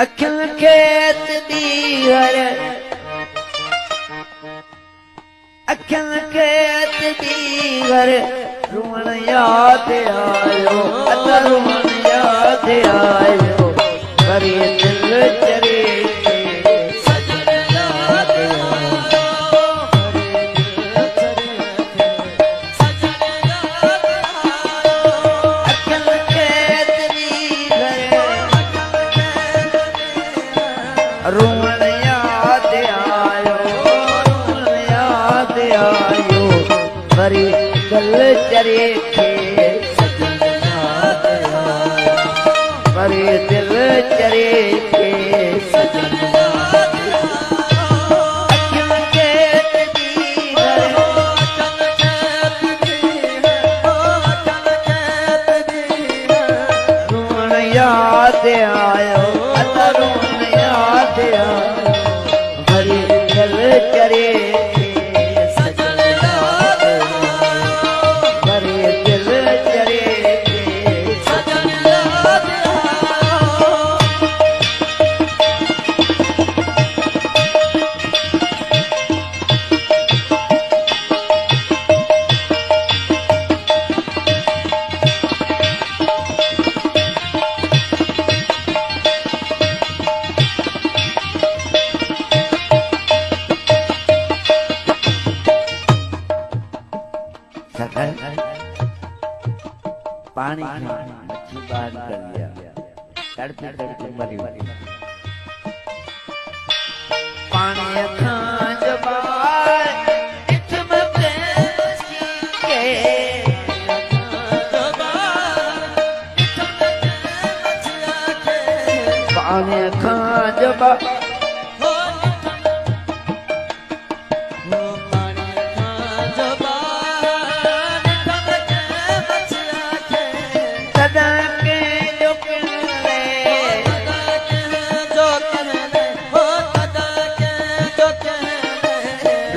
अखिल खेत दीगर अखिल खेत दीगर रुमन याद आयो अता रुमन याद आयो मरी दिल चरे सजन याद आयो सजन याद आयो अखिल खेत दीगर रुमन याद आयो रुमन याद आयो मरी दिल चरे सजन याद आयो मरी दिल चरे सजन याद आयो अखिल खेत दीगर अखिल खेत दीगर रुमन याद आयो अता रुमन याद आयो मरी दिल चरे सजन याद आयो मरी दिल चरे सजन याद आयो पानी मच्छी बात कर लिया तड़पी तड़पी मरी पानी खां जबार इत्म मच्छी के पानी खां जबार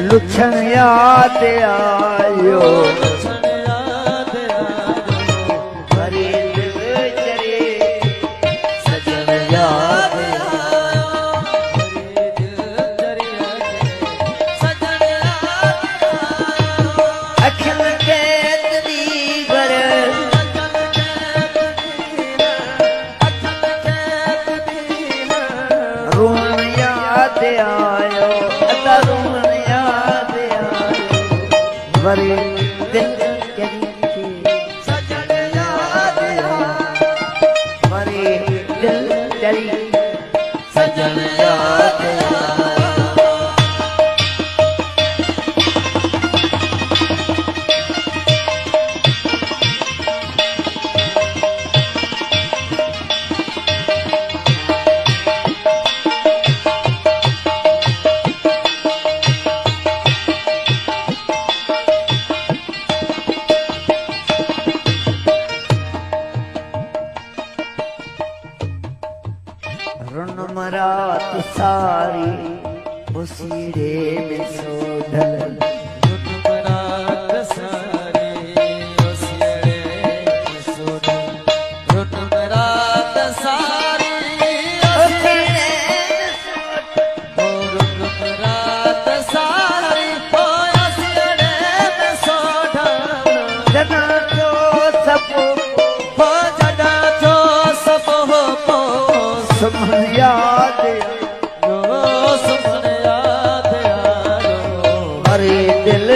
लुछन याद आयो लुछन याद आयो मरी दिल चरे सजन याद आयो मरी दिल चरे सजन याद आयो अखिल खेत दीगर रुमन याद आयो अता रुमन मरी दिल चरी सजन याद आयो मरी दिल चरी सजन याद आयो रात सारी उसीरे में सोढल रात सारी उसीरे में सोढल रात सारी उसीरे में रात सारी उसीरे में सोढल जना जो सब हो जना जो सब हो सुमन याद आयो सुमन याद आयो मरी दिल